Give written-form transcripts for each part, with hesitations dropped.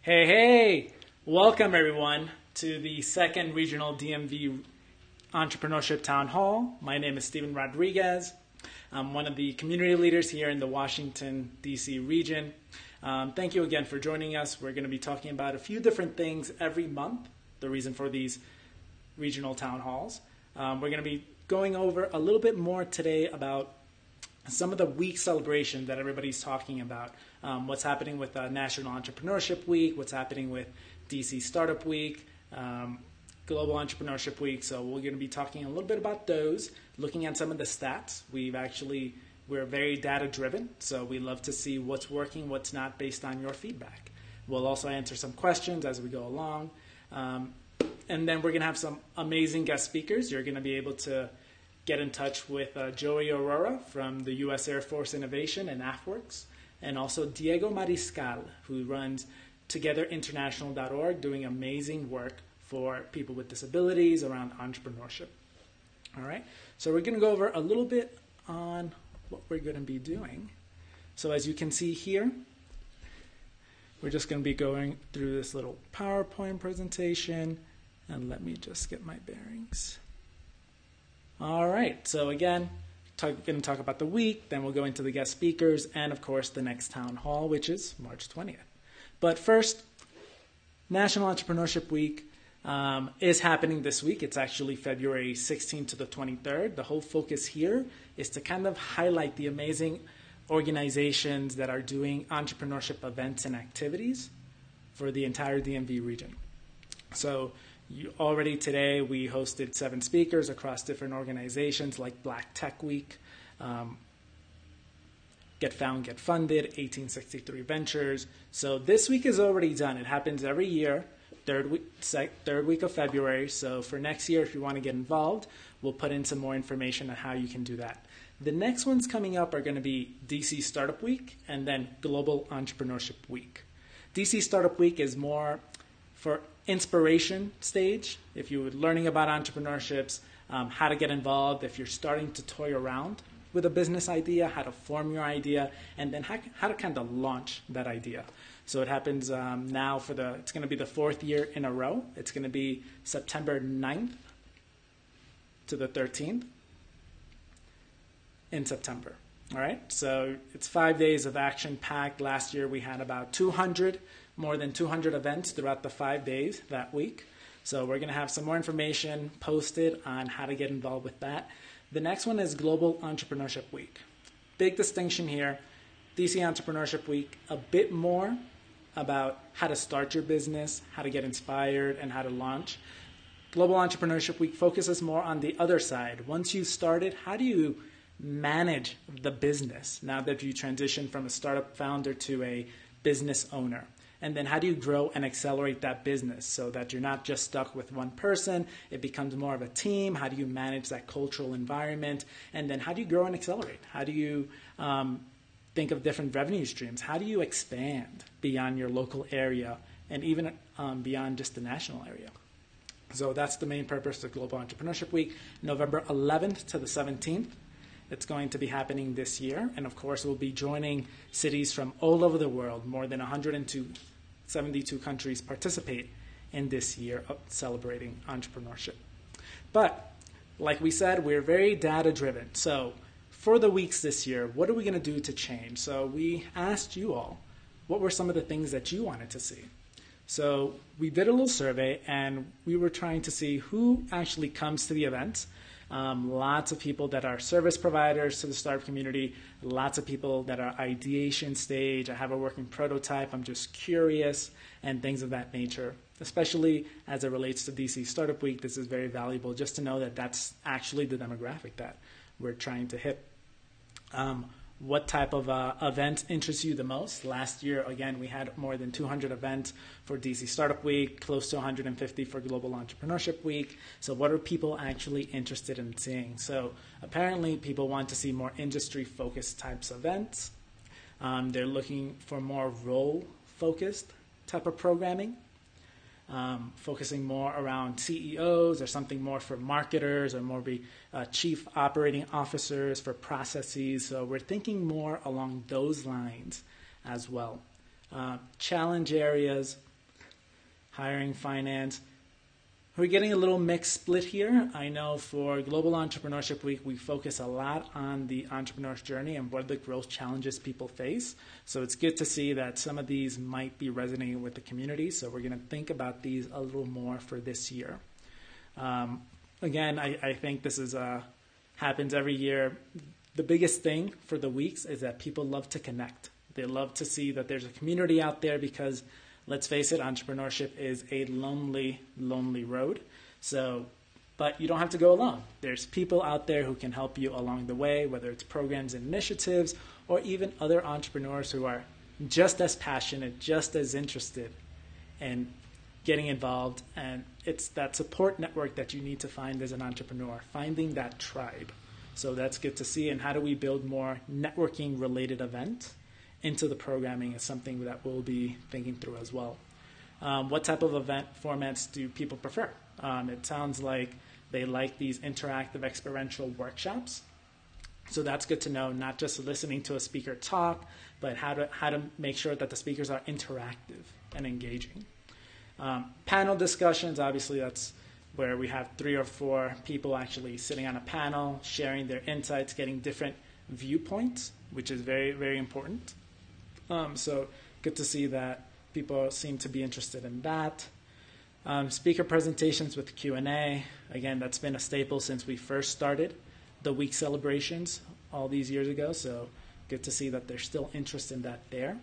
Hey, hey! Welcome everyone to the second regional DMV Entrepreneurship Town Hall. My name is Steven Rodriguez. I'm one of the community leaders here in the Washington, D.C. region. Thank you again for joining us. We're going to be talking about a few different things every month, the reason for these regional town halls. We're going to be going over a little bit more today about some of the week celebration that everybody's talking about. What's happening with National Entrepreneurship Week, what's happening with DC Startup Week, Global Entrepreneurship Week. So we're going to be talking a little bit about those, looking at some of the stats. We're very data driven, so we love to see what's working, what's not, based on your feedback. We'll also answer some questions as we go along. And then we're going to have some amazing guest speakers. You're going to be able to get in touch with Joey Aurora from the U.S. Air Force Innovation and AFWorks, and also Diego Mariscal, who runs togetherinternational.org, doing amazing work for people with disabilities around entrepreneurship. All right, so we're going to go over a little bit on what we're going to be doing. So as you can see here, we're just going to be going through this little PowerPoint presentation, and let me just get my bearings. All right, so again, going to talk about the week, then we'll go into the guest speakers, and of course the next town hall, which is March 20th. But first, National Entrepreneurship Week is happening this week. It's actually February 16th to the 23rd. The whole focus here is to kind of highlight the amazing organizations that are doing entrepreneurship events and activities for the entire DMV region. So already today we hosted 7 speakers across different organizations like Black Tech Week, Get Found, Get Funded, 1863 Ventures. So this week is already done. It happens every year, third week of February. So for next year, if you want to get involved, we'll put in some more information on how you can do that. The next ones coming up are going to be DC Startup Week and then Global Entrepreneurship Week. DC Startup Week is more for inspiration stage, if you're learning about entrepreneurships, how to get involved, if you're starting to toy around with a business idea, how to form your idea, and then how to kind of launch that idea. So it happens now it's going to be the 4th year in a row. It's going to be September 9th to the 13th in September. All right, so it's 5 days of action packed. Last year we had about more than 200 events throughout the 5 days that week. So we're going to have some more information posted on how to get involved with that. The next one is Global Entrepreneurship Week. Big distinction here. DC Entrepreneurship Week, a bit more about how to start your business, how to get inspired, and how to launch. Global Entrepreneurship Week focuses more on the other side. Once you've started, how do you manage the business now that you transition from a startup founder to a business owner? And then how do you grow and accelerate that business so that you're not just stuck with one person, it becomes more of a team? How do you manage that cultural environment? And then how do you grow and accelerate? How do you think of different revenue streams? How do you expand beyond your local area and even beyond just the national area? So that's the main purpose of Global Entrepreneurship Week, November 11th to the 17th. It's going to be happening this year. And of course, we'll be joining cities from all over the world. More than 172 countries participate in this year of celebrating entrepreneurship. But like we said, we're very data driven. So for the weeks this year, what are we going to do to change? So we asked you all, what were some of the things that you wanted to see? So we did a little survey and we were trying to see who actually comes to the events. Lots of people that are service providers to the startup community, lots of people that are ideation stage. I have a working prototype, I'm just curious, and things of that nature. Especially as it relates to DC Startup Week, this is very valuable just to know that that's actually the demographic that we're trying to hit. What type of event interests you the most? Last year, again, we had more than 200 events for DC Startup Week, close to 150 for Global Entrepreneurship Week. So what are people actually interested in seeing? So apparently people want to see more industry-focused types of events. They're looking for more role-focused type of programming. Focusing more around CEOs or something more for marketers or more chief operating officers for processes. So we're thinking more along those lines as well. Challenge areas, hiring, finance. We're getting a little mixed split here. I know for Global Entrepreneurship Week, we focus a lot on the entrepreneur's journey and what are the growth challenges people face. So it's good to see that some of these might be resonating with the community. So we're going to think about these a little more for this year. Again, I think this is happens every year. The biggest thing for the weeks is that people love to connect. They love to see that there's a community out there because, let's face it, entrepreneurship is a lonely, lonely road. So, but you don't have to go alone. There's people out there who can help you along the way, whether it's programs and initiatives, or even other entrepreneurs who are just as passionate, just as interested in getting involved. And it's that support network that you need to find as an entrepreneur, finding that tribe. So that's good to see. And how do we build more networking related events into the programming is something that we'll be thinking through as well. What type of event formats do people prefer? It sounds like they like these interactive experiential workshops. So that's good to know, not just listening to a speaker talk, but how to make sure that the speakers are interactive and engaging. Panel discussions, obviously that's where we have 3 or 4 people actually sitting on a panel, sharing their insights, getting different viewpoints, which is very, very important. So good to see that people seem to be interested in that. Speaker presentations with Q&A. Again, that's been a staple since we first started the week celebrations all these years ago. So good to see that there's still interest in that there.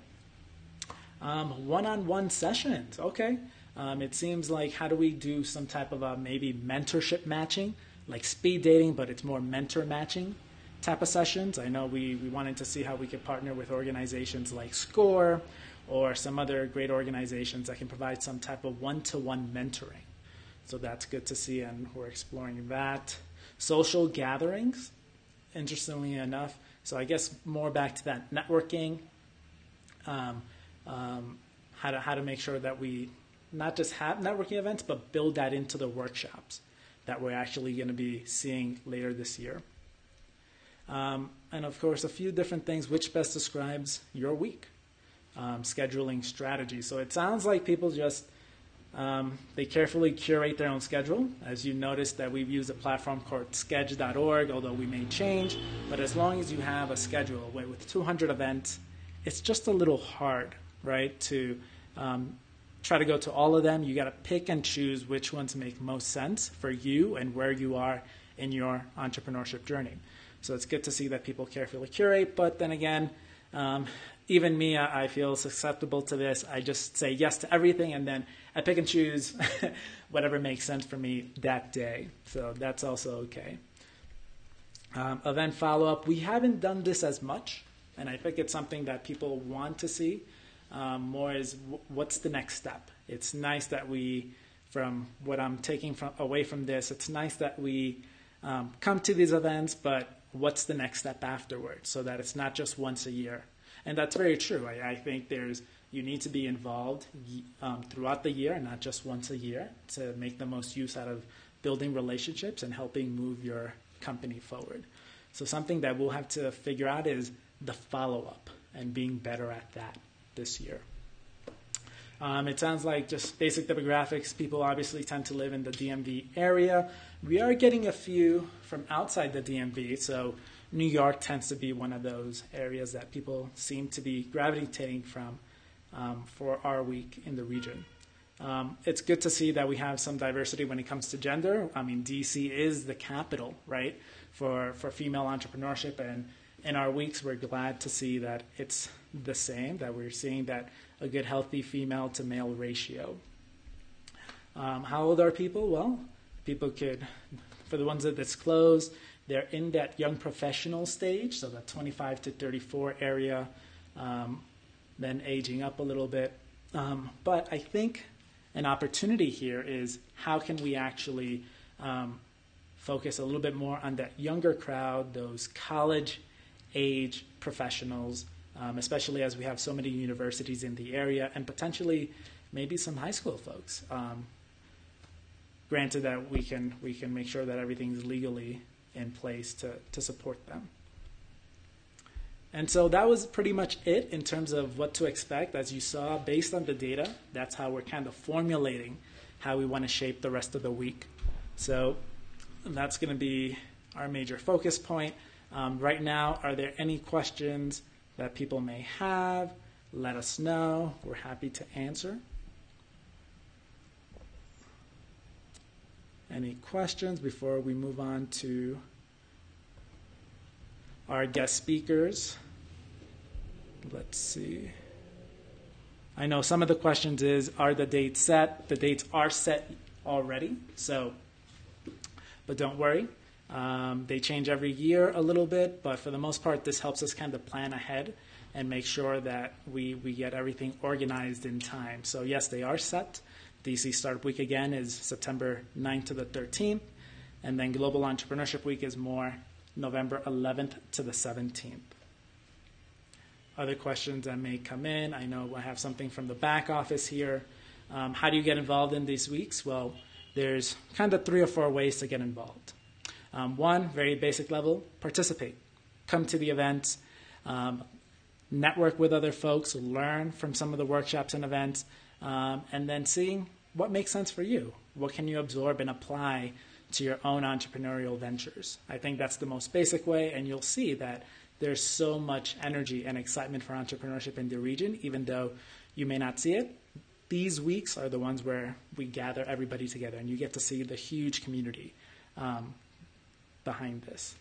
One-on-one sessions. Okay. It seems like, how do we do some type of maybe mentorship matching, like speed dating, but it's more mentor matching type of sessions. I know we wanted to see how we could partner with organizations like SCORE or some other great organizations that can provide some type of one-to-one mentoring. So that's good to see, and we're exploring that. Social gatherings, interestingly enough. So I guess more back to that networking, how to make sure that we not just have networking events, but build that into the workshops that we're actually going to be seeing later this year. And of course, a few different things, which best describes your week. Scheduling strategy. So it sounds like people just, they carefully curate their own schedule. As you noticed that we've used a platform called sketch.org, although we may change. But as long as you have a schedule with 200 events, it's just a little hard, right, to try to go to all of them. You got to pick and choose which ones make most sense for you and where you are in your entrepreneurship journey. So it's good to see that people carefully curate, but then again, even me, I feel susceptible to this. I just say yes to everything, and then I pick and choose whatever makes sense for me that day. So that's also okay. Event follow-up. We haven't done this as much, and I think it's something that people want to see more is what's the next step. It's nice that we, from what I'm taking away from this, it's nice that we come to these events, but what's the next step afterwards, so that it's not just once a year. And that's very true. I think you need to be involved throughout the year and not just once a year to make the most use out of building relationships and helping move your company forward. So something that we'll have to figure out is the follow-up and being better at that this year. It sounds like just basic demographics. People obviously tend to live in the DMV area. We are getting a few from outside the DMV, so New York tends to be one of those areas that people seem to be gravitating from for our week in the region. It's good to see that we have some diversity when it comes to gender. I mean, DC is the capital, right, for female entrepreneurship, and in our weeks, we're glad to see that it's the same, that we're seeing that a good, healthy female to male ratio. How old are people? Well, people could, for the ones that disclose, they're in that young professional stage, so that 25 to 34 area, then aging up a little bit. But I think an opportunity here is how can we actually focus a little bit more on that younger crowd, those college-age professionals, especially as we have so many universities in the area, and potentially maybe some high school folks. Granted that we can make sure that everything's legally in place to support them. And so that was pretty much it in terms of what to expect. As you saw, based on the data, that's how we're kind of formulating how we want to shape the rest of the week. So that's going to be our major focus point. Right now, are there any questions that people may have? Let us know. We're happy to answer. Any questions before we move on to our guest speakers? Let's see. I know some of the questions is, are the dates set? The dates are set already, but don't worry. They change every year a little bit, but for the most part, this helps us kind of plan ahead and make sure that we get everything organized in time. So yes, they are set. DC Startup Week again is September 9th to the 13th, and then Global Entrepreneurship Week is more November 11th to the 17th. Other questions that may come in, I know I have something from the back office here. How do you get involved in these weeks? Well, there's kind of 3 or 4 ways to get involved. One, very basic level, participate. Come to the events, network with other folks, learn from some of the workshops and events, and then seeing what makes sense for you. What can you absorb and apply to your own entrepreneurial ventures? I think that's the most basic way, and you'll see that there's so much energy and excitement for entrepreneurship in the region, even though you may not see it. These weeks are the ones where we gather everybody together, and you get to see the huge community behind this.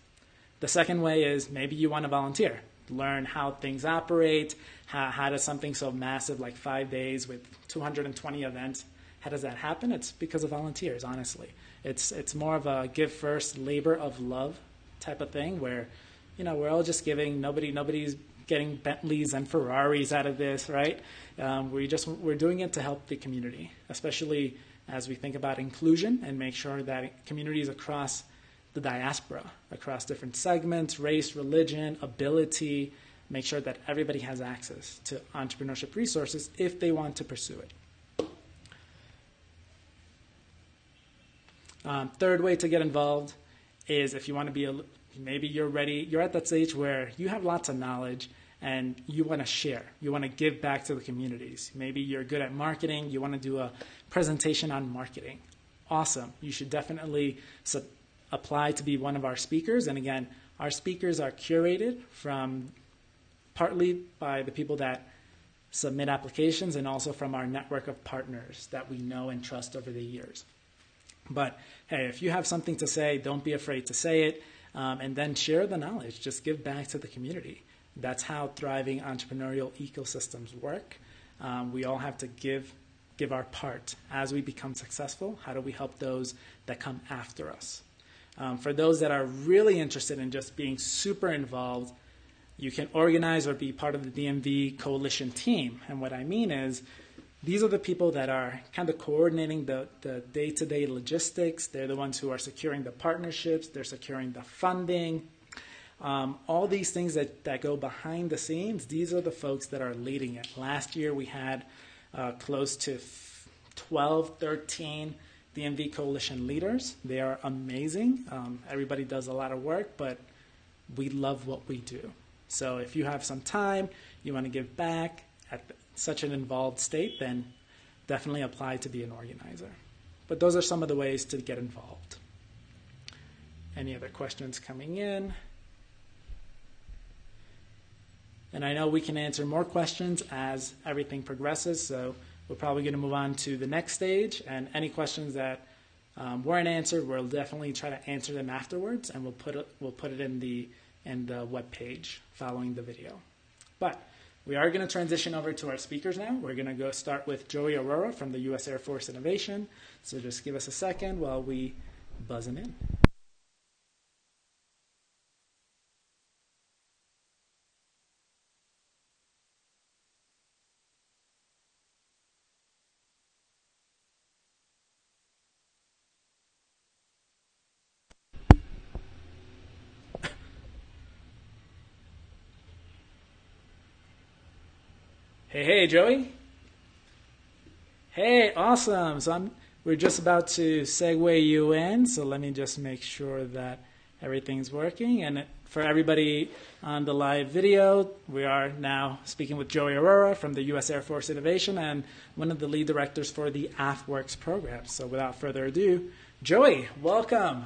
The second way is maybe you want to volunteer, learn how things operate, how does something so massive like 5 days with 220 events, how does that happen? It's because of volunteers, honestly. It's more of a give first, labor of love type of thing where, we're all just giving. Nobody's getting Bentleys and Ferraris out of this, right? We're doing it to help the community, especially as we think about inclusion and make sure that communities across the diaspora, across different segments, race, religion, ability, make sure that everybody has access to entrepreneurship resources if they want to pursue it. Third way to get involved is if you want to be maybe you're ready, you're at that stage where you have lots of knowledge and you want to share, you want to give back to the communities. Maybe you're good at marketing, you want to do a presentation on marketing. Awesome. You should definitely apply to be one of our speakers. And again, our speakers are curated from partly by the people that submit applications and also from our network of partners that we know and trust over the years. But hey, if you have something to say, don't be afraid to say it, and then share the knowledge. Just give back to the community. That's how thriving entrepreneurial ecosystems work. We all have to give our part. As we become successful, how do we help those that come after us? For those that are really interested in just being super involved, you can organize or be part of the DMV coalition team. And what I mean is, these are the people that are kind of coordinating the day-to-day logistics. They're the ones who are securing the partnerships. They're securing the funding. All these things that go behind the scenes, these are the folks that are leading it. Last year, we had close to 12, 13 DMV coalition leaders. They are amazing. Everybody does a lot of work, but we love what we do. So if you have some time, you want to give back at such an involved state, then definitely apply to be an organizer. But those are some of the ways to get involved. Any other questions coming in? And I know we can answer more questions as everything progresses, so we're probably going to move on to the next stage, and any questions that weren't answered, we'll definitely try to answer them afterwards, and we'll put it in the web page following the video. But we are going to transition over to our speakers now. We're going to go start with Joey Aurora from the U.S. Air Force Innovation. So just give us a second while we buzz him in. Hey, Joey. Hey, awesome. So we're just about to segue you in. So let me just make sure that everything's working. And for everybody on the live video, we are now speaking with Joey Aurora from the U.S. Air Force Innovation and one of the lead directors for the AFWorks program. So without further ado, Joey, welcome.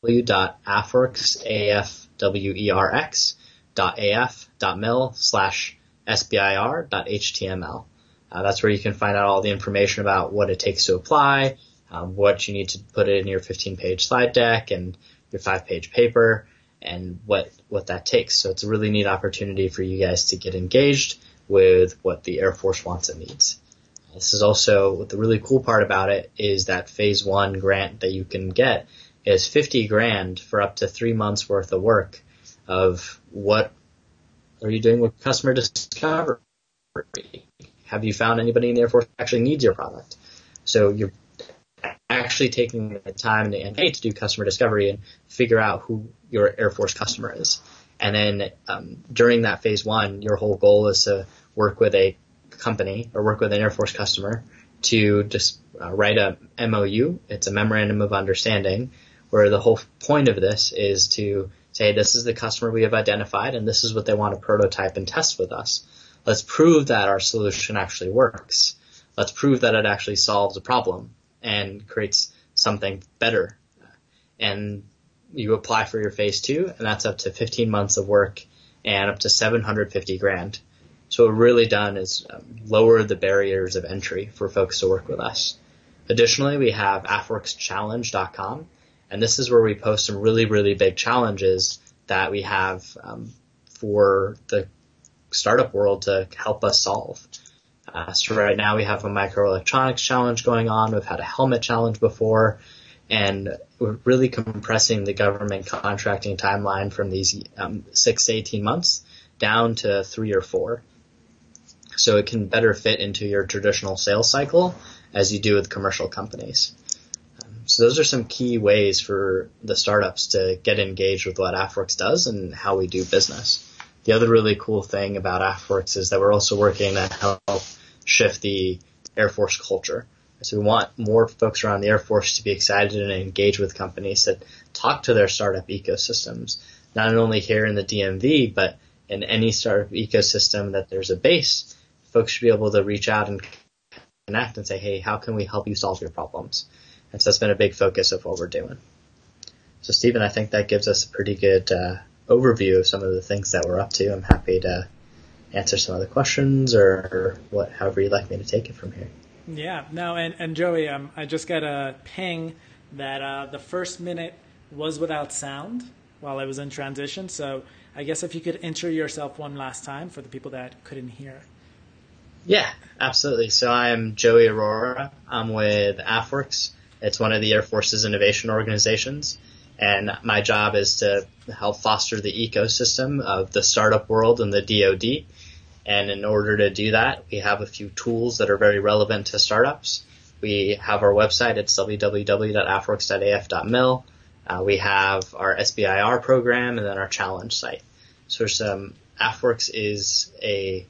www.afworks.mil/sbir.html. That's where you can find out all the information about what it takes to apply, what you need to put in your 15-page slide deck and your 5-page paper, and what that takes. So it's a really neat opportunity for you guys to get engaged with what the Air Force wants and needs. This is also, the really cool part about it is that phase 1 grant that you can get is $50,000 for up to 3 months worth of work of what are you doing with customer discovery? Have you found anybody in the Air Force who actually needs your product? So you're actually taking the time to do customer discovery and figure out who your Air Force customer is. And then during that phase 1, your whole goal is to work with a company or work with an Air Force customer to just write a MOU. It's a memorandum of understanding, where the whole point of this is to say, this is the customer we have identified and this is what they want to prototype and test with us. Let's prove that our solution actually works. Let's prove that it actually solves a problem and creates something better. And you apply for your phase 2, and that's up to 15 months of work and up to $750,000. So what we've really done is lower the barriers of entry for folks to work with us. Additionally, we have AFWorksChallenge.com, and this is where we post some really, really big challenges that we have for the startup world to help us solve. So right now we have a microelectronics challenge going on. We've had a helmet challenge before, and we're really compressing the government contracting timeline from these 6 to 18 months down to 3 or 4. So it can better fit into your traditional sales cycle as you do with commercial companies. So those are some key ways for the startups to get engaged with what AFWorks does and how we do business. The other really cool thing about AFWorks is that we're also working to help shift the Air Force culture. So we want more folks around the Air Force to be excited and engage with companies that talk to their startup ecosystems, not only here in the DMV, but in any startup ecosystem that there's a base. Folks should be able to reach out and connect and say, hey, how can we help you solve your problems? And so that's been a big focus of what we're doing. So, Stephen, I think that gives us a pretty good overview of some of the things that we're up to. I'm happy to answer some of the questions or however you'd like me to take it from here. Yeah, no, and Joey, I just got a ping that the first minute was without sound while I was in transition. So I guess if you could intro yourself one last time for the people that couldn't hear. Yeah, absolutely. So I'm Joey Aurora. I'm with AFWorks. It's one of the Air Force's innovation organizations. And my job is to help foster the ecosystem of the startup world and the DoD. And in order to do that, we have a few tools that are very relevant to startups. We have our website. It's www.afworks.af.mil. We have our SBIR program and then our challenge site. So AFWorks is a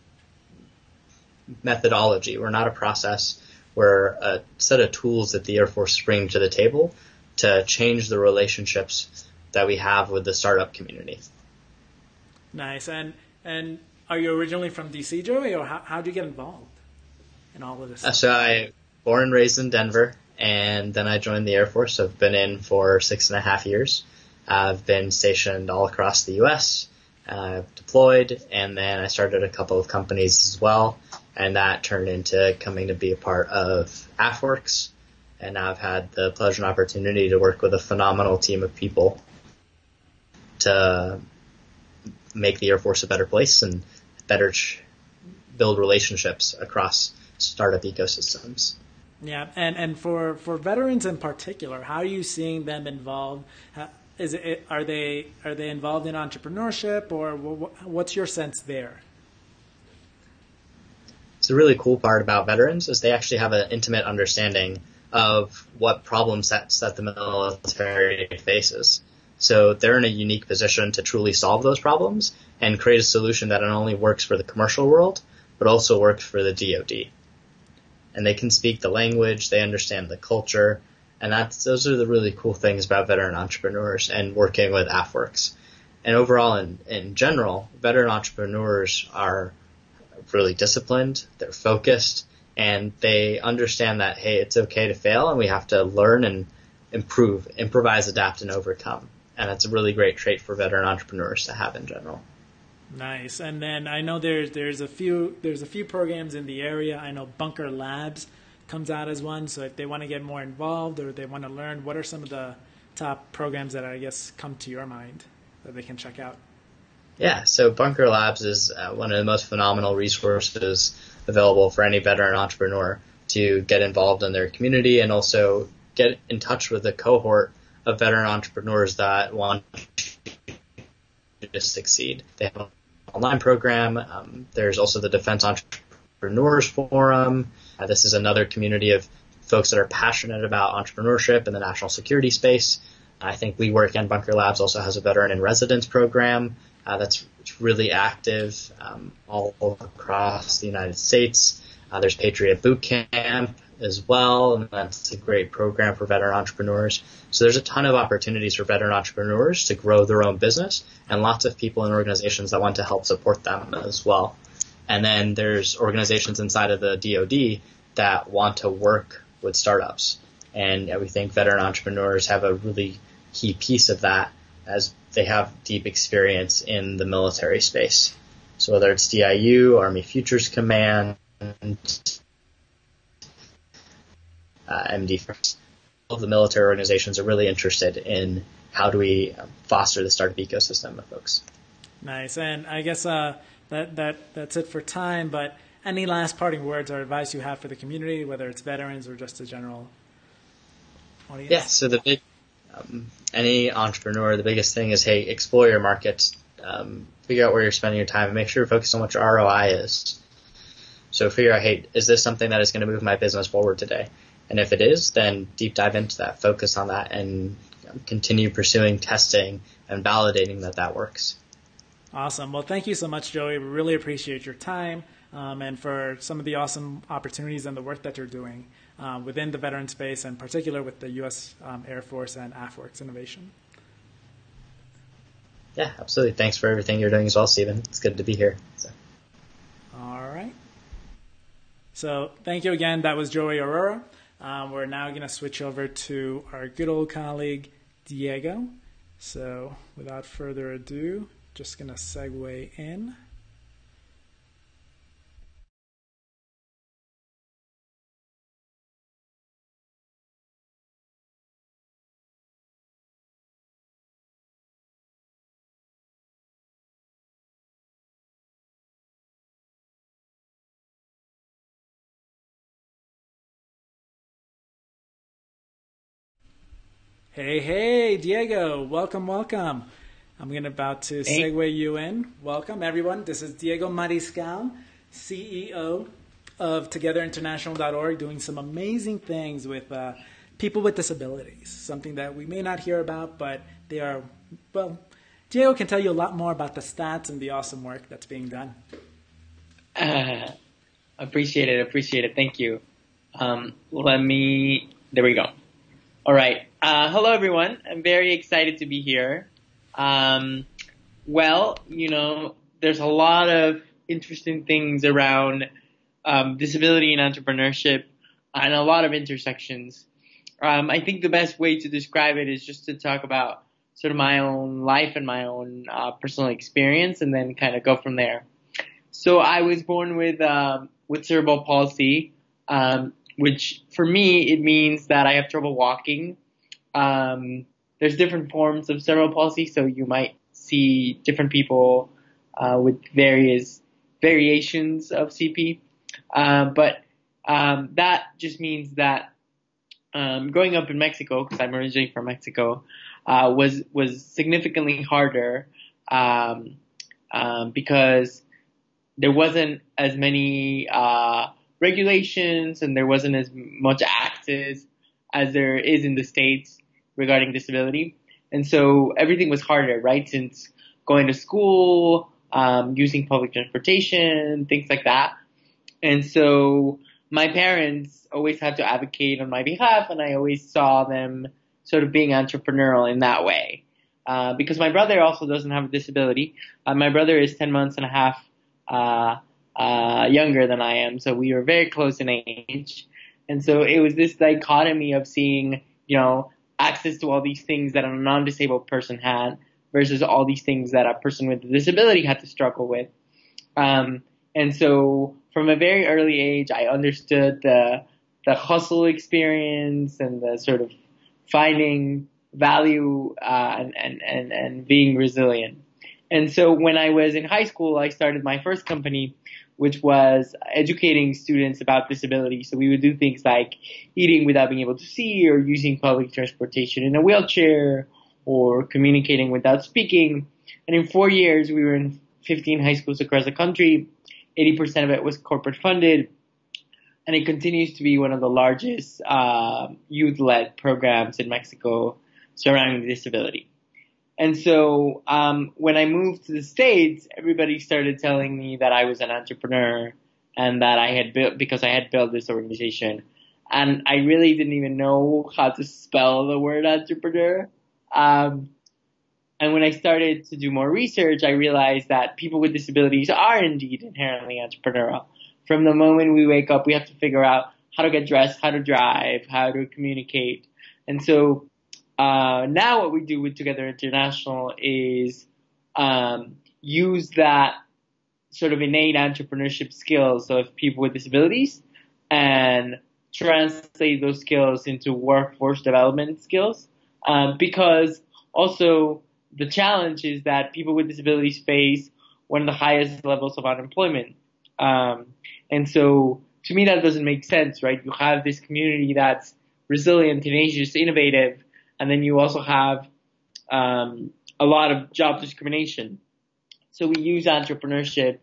methodology. We're not a process. We're a set of tools that the Air Force is bringing to the table to change the relationships that we have with the startup community. Nice. And are you originally from DC, Joey, or how did you get involved in all of this? So I born and raised in Denver, and then I joined the Air Force. I've been in for 6.5 years. I've been stationed all across the U.S., deployed, and then I started a couple of companies as well, and that turned into coming to be a part of AFWorks, and now I've had the pleasure and opportunity to work with a phenomenal team of people to make the Air Force a better place and better build relationships across startup ecosystems. Yeah, and for veterans in particular, how are you seeing them involved? Are they involved in entrepreneurship, or what's your sense there? So the really cool part about veterans is they actually have an intimate understanding of what problem sets that the military faces. So they're in a unique position to truly solve those problems and create a solution that not only works for the commercial world, but also works for the DoD. And they can speak the language, they understand the culture, and those are the really cool things about veteran entrepreneurs and working with AFWorks. And overall, in general, veteran entrepreneurs are really disciplined, they're focused, and they understand that, hey, it's okay to fail, and we have to learn and improve, improvise, adapt, and overcome. And that's a really great trait for veteran entrepreneurs to have in general. Nice. And then I know there's a few programs in the area. I know Bunker Labs comes out as one. So if they want to get more involved or they want to learn, what are some of the top programs that I guess come to your mind that they can check out? Yeah, so Bunker Labs is one of the most phenomenal resources available for any veteran entrepreneur to get involved in their community and also get in touch with a cohort of veteran entrepreneurs that want to succeed. They have an online program. There's also the Defense Entrepreneurs Forum. This is another community of folks that are passionate about entrepreneurship in the national security space. I think we work and Bunker Labs also has a veteran in residence program that's really active all across the United States. There's Patriot Boot Camp as well, and that's a great program for veteran entrepreneurs. So there's a ton of opportunities for veteran entrepreneurs to grow their own business and lots of people and organizations that want to help support them as well. And then there's organizations inside of the DoD that want to work with startups. And we think veteran entrepreneurs have a really key piece of that as they have deep experience in the military space. So whether it's DIU, Army Futures Command, MD, all of the military organizations are really interested in how do we foster the startup ecosystem of folks. Nice. And I guess that's it for time, but any last parting words or advice you have for the community, whether it's veterans or just a general audience? Yeah, so any entrepreneur, the biggest thing is, hey, explore your markets, figure out where you're spending your time, and make sure you focus on what your ROI is. So figure out, hey, is this something that is going to move my business forward today? And if it is, then deep dive into that, focus on that, and continue pursuing testing and validating that works. Awesome. Well, thank you so much, Joey. We really appreciate your time and for some of the awesome opportunities and the work that you're doing within the veteran space, and particular with the U.S. Air Force and AFWorks Innovation. Yeah, absolutely. Thanks for everything you're doing as well, Stephen. It's good to be here. All right. So thank you again. That was Joey Aurora. We're now going to switch over to our good old colleague, Diego. So without further ado, just going to segue in. Hey, Diego, welcome. I'm about to segue you in. Welcome, everyone. This is Diego Mariscal, CEO of TogetherInternational.org, doing some amazing things with people with disabilities, something that we may not hear about, but they are, well, Diego can tell you a lot more about the stats and the awesome work that's being done. Appreciate it. Appreciate it. Thank you. There we go. All right. Hello, everyone. I'm very excited to be here. Well, there's a lot of interesting things around disability and entrepreneurship and a lot of intersections. I think the best way to describe it is just to talk about sort of my own life and my own personal experience and then kind of go from there. So I was born with cerebral palsy, which for me, it means that I have trouble walking. There's different forms of cerebral palsy, so you might see different people with various variations of CP. But that just means that growing up in Mexico, because I'm originally from Mexico, was significantly harder because there wasn't as many regulations and there wasn't as much access as there is in the States regarding disability. And so everything was harder, right? Since going to school, using public transportation, things like that. And so my parents always had to advocate on my behalf, and I always saw them sort of being entrepreneurial in that way. Because my brother also doesn't have a disability. My brother is 10 months and a half younger than I am, so we were very close in age. And so it was this dichotomy of seeing, access to all these things that a non-disabled person had versus all these things that a person with a disability had to struggle with. And so from a very early age, I understood the hustle experience and the sort of finding value and being resilient. And so when I was in high school, I started my first company, which was educating students about disability. So we would do things like eating without being able to see, or using public transportation in a wheelchair, or communicating without speaking. And in 4 years, we were in 15 high schools across the country. 80% of it was corporate funded. And it continues to be one of the largest youth-led programs in Mexico surrounding disability. And so when I moved to the States, everybody started telling me that I was an entrepreneur and that I had built this organization. And I really didn't even know how to spell the word entrepreneur. And when I started to do more research, I realized that people with disabilities are indeed inherently entrepreneurial. From the moment we wake up, we have to figure out how to get dressed, how to drive, how to communicate. And so now what we do with Together International is use that sort of innate entrepreneurship skills of people with disabilities and translate those skills into workforce development skills. Because also the challenge is that people with disabilities face one of the highest levels of unemployment. And so to me, that doesn't make sense, right? You have this community that's resilient, tenacious, innovative, and then you also have a lot of job discrimination. So we use entrepreneurship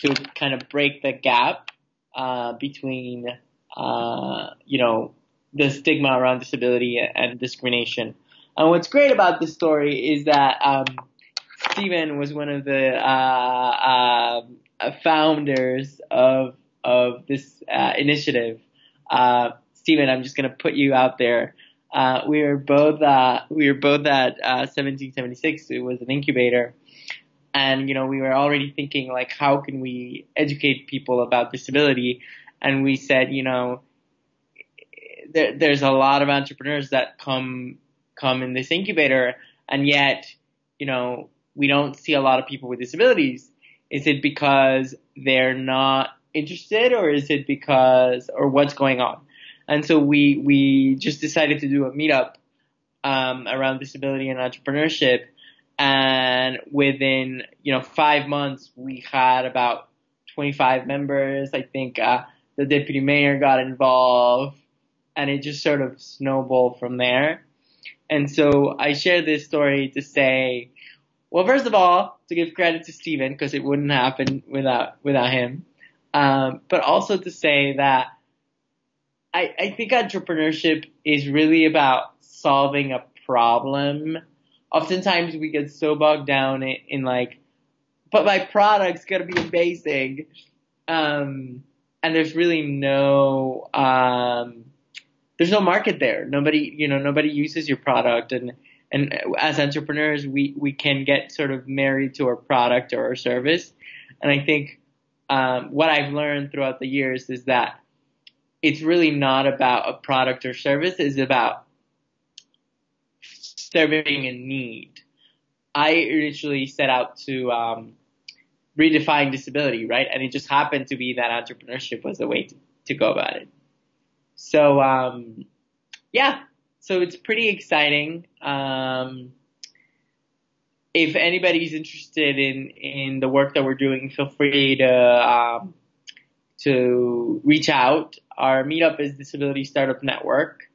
to kind of break the gap between, the stigma around disability and discrimination. And what's great about this story is that Stephen was one of the founders of this initiative. Stephen, I'm just going to put you out there. We were both at 1776. It was an incubator, and we were already thinking like, how can we educate people about disability? And we said, there's a lot of entrepreneurs that come in this incubator, and yet, we don't see a lot of people with disabilities. Is it because they're not interested, or is it or what's going on? And so we just decided to do a meetup around disability and entrepreneurship. And within, 5 months, we had about 25 members. I think the deputy mayor got involved, and it just sort of snowballed from there. And so I share this story to say, well, first of all, to give credit to Stephen, because it wouldn't happen without him. But also to say that I think entrepreneurship is really about solving a problem. Oftentimes we get so bogged down in like, but my product's gotta be amazing. And and there's really there's no market there. Nobody uses your product, and as entrepreneurs, we can get sort of married to our product or our service. And I think what I've learned throughout the years is that it's really not about a product or service. It's about serving a need. I initially set out to redefine disability, right? And it just happened to be that entrepreneurship was the way to go about it. So, so it's pretty exciting. If anybody's interested in the work that we're doing, feel free to reach out. Our meetup is Disability Startup Network,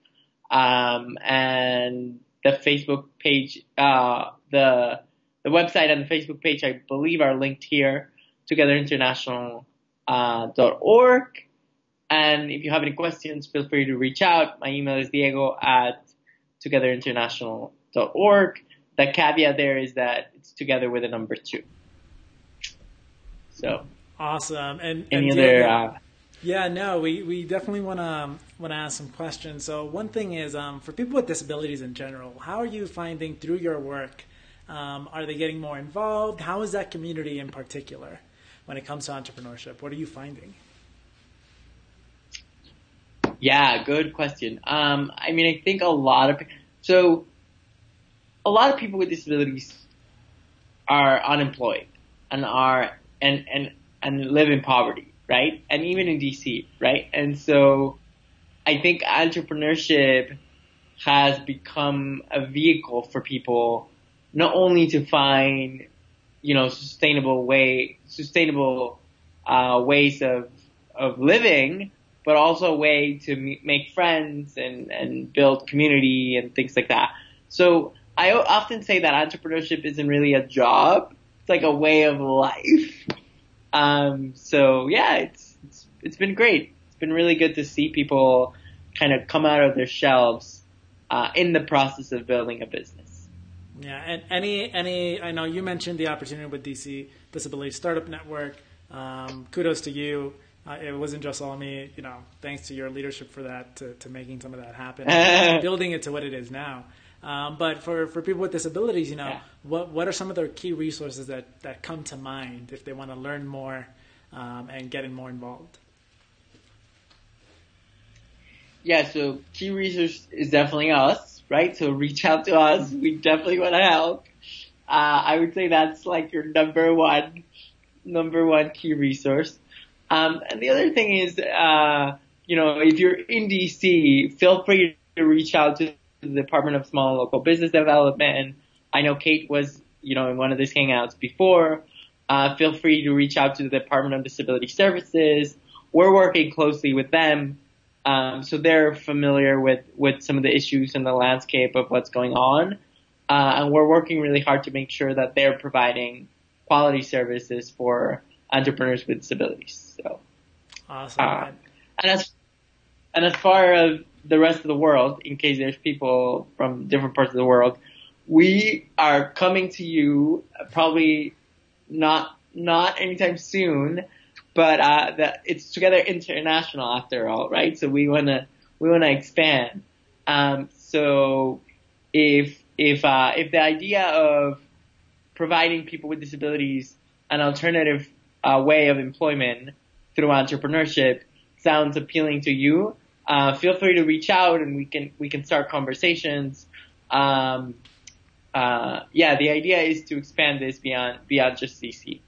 and the Facebook page, the website and the Facebook page, I believe, are linked here, togetherinternational.org. And if you have any questions, feel free to reach out. My email is diego@togetherinternational.org. The caveat there is that it's together with a number 2. So awesome. And any Diego, other? we definitely want to ask some questions. So one thing is, for people with disabilities in general, how are you finding through your work? Are they getting more involved? How is that community in particular when it comes to entrepreneurship? What are you finding? Yeah, good question. I think a lot of people with disabilities are unemployed and live in poverty, right? And even in DC, right? And so I think entrepreneurship has become a vehicle for people not only to find, sustainable ways of living, but also a way to make friends and build community and things like that. So I often say that entrepreneurship isn't really a job; it's like a way of life. It's been great. It's been really good to see people kind of come out of their shelves in the process of building a business. Yeah, and any I know you mentioned the opportunity with DC Disability Startup Network. Kudos to you. It wasn't just all me, thanks to your leadership for that, to making some of that happen, building it to what it is now. But for people with disabilities, what are some of the key resources that come to mind if they want to learn more and get more involved? Yeah, so key resource is definitely us, right? So reach out to us. We definitely want to help. I would say that's like your number one key resource. And the other thing is, if you're in DC, feel free to reach out to the Department of Small and Local Business Development. I know Kate was, in one of these hangouts before. Feel free to reach out to the Department of Disability Services. We're working closely with them. So they're familiar with some of the issues in the landscape of what's going on. And we're working really hard to make sure that they're providing quality services for entrepreneurs with disabilities. So awesome. And as far as the rest of the world, in case there's people from different parts of the world, we are coming to you probably not anytime soon, but it's Together International after all, right? So we wanna expand. So if the idea of providing people with disabilities an alternative way of employment through entrepreneurship sounds appealing to you, feel free to reach out and we can start conversations. The idea is to expand this beyond just DC.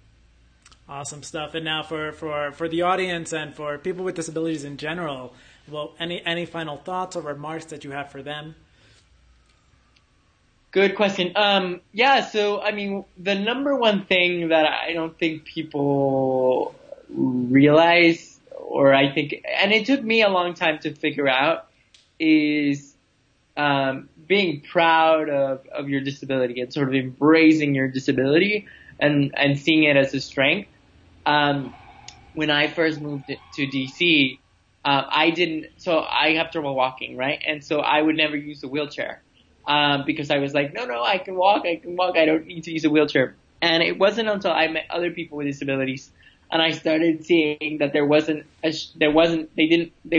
Awesome stuff. And now for the audience and for people with disabilities in general, well, any final thoughts or remarks that you have for them? Good question. So the number one thing that I don't think people realize, or I think, and it took me a long time to figure out, is being proud of your disability and sort of embracing your disability and seeing it as a strength. When I first moved to DC, I have trouble walking, right? And so I would never use a wheelchair. Because I was like, no, I can walk, I don't need to use a wheelchair. And it wasn't until I met other people with disabilities and I started seeing that they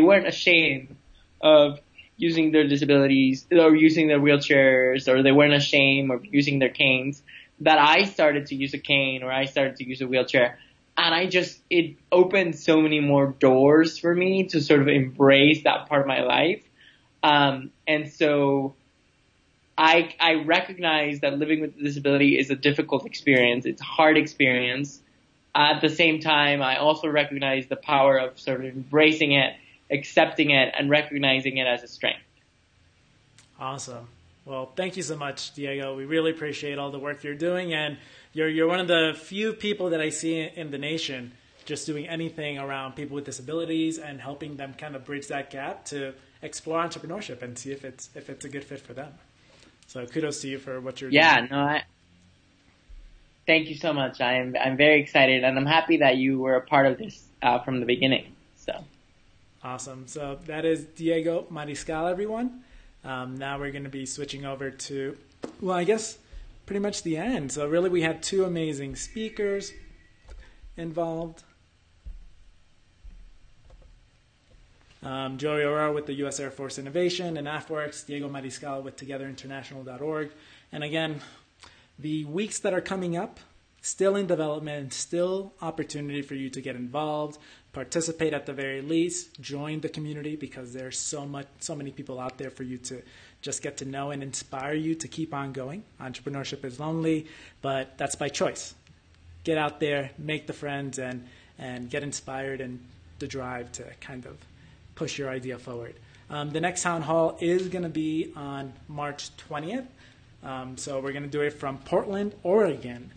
weren't ashamed of using their disabilities or using their wheelchairs, or they weren't ashamed of using their canes, that I started to use a cane or I started to use a wheelchair. And it opened so many more doors for me to sort of embrace that part of my life. And so I recognize that living with a disability is a difficult experience. It's a hard experience. At the same time, I also recognize the power of sort of embracing it, accepting it, and recognizing it as a strength. Awesome. Well, thank you so much, Diego. We really appreciate all the work you're doing, and you're one of the few people that I see in the nation just doing anything around people with disabilities and helping them kind of bridge that gap to explore entrepreneurship and see if it's a good fit for them. So kudos to you for what you're doing. Yeah, no, thank you so much. I'm very excited, and I'm happy that you were a part of this from the beginning. So awesome. So that is Diego Mariscal, everyone. Now we're going to be switching over to, well, I guess pretty much the end. So really we had two amazing speakers involved. Joey Aurora with the U.S. Air Force Innovation and AFWorks, Diego Mariscal with TogetherInternational.org. And again, the weeks that are coming up, still in development, still opportunity for you to get involved, participate at the very least, join the community, because there's so many people out there for you to just get to know and inspire you to keep on going. Entrepreneurship is lonely, but that's by choice. Get out there, make the friends, and get inspired and the drive to kind of push your idea forward. The next town hall is going to be on March 20th. So we're going to do it from Portland, Oregon.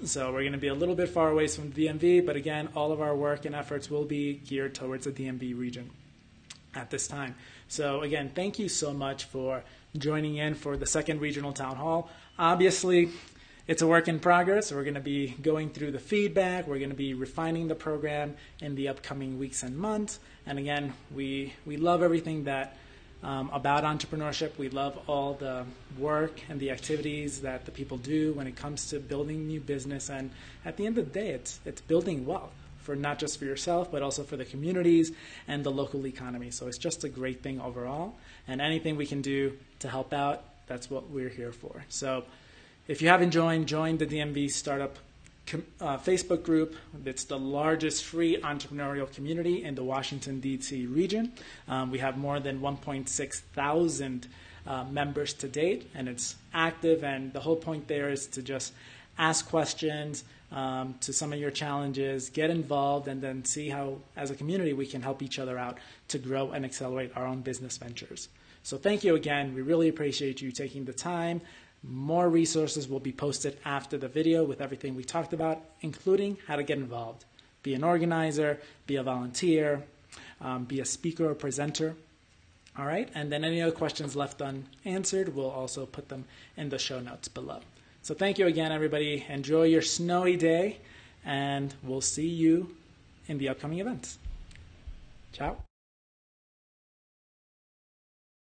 So we're going to be a little bit far away from DMV, but again, all of our work and efforts will be geared towards the DMV region at this time. So again, thank you so much for joining in for the second regional town hall. Obviously, it's a work in progress. We're going to be going through the feedback. We're going to be refining the program in the upcoming weeks and months. And again, we love everything that about entrepreneurship. We love all the work and the activities that the people do when it comes to building new business. And at the end of the day, it's building wealth for not just for yourself, but also for the communities and the local economy. So it's just a great thing overall. And anything we can do to help out, that's what we're here for. So if you haven't join the DMV Startup Facebook group. It's the largest free entrepreneurial community in the Washington, D.C. region. We have more than 1.6 thousand members to date, and it's active. And the whole point there is to just ask questions to some of your challenges, get involved, and then see how, as a community, we can help each other out to grow and accelerate our own business ventures. So thank you again. We really appreciate you taking the time. More resources will be posted after the video with everything we talked about, including how to get involved. Be an organizer, be a volunteer, be a speaker or presenter. All right, and then any other questions left unanswered, we'll also put them in the show notes below. So thank you again, everybody. Enjoy your snowy day, and we'll see you in the upcoming events. Ciao.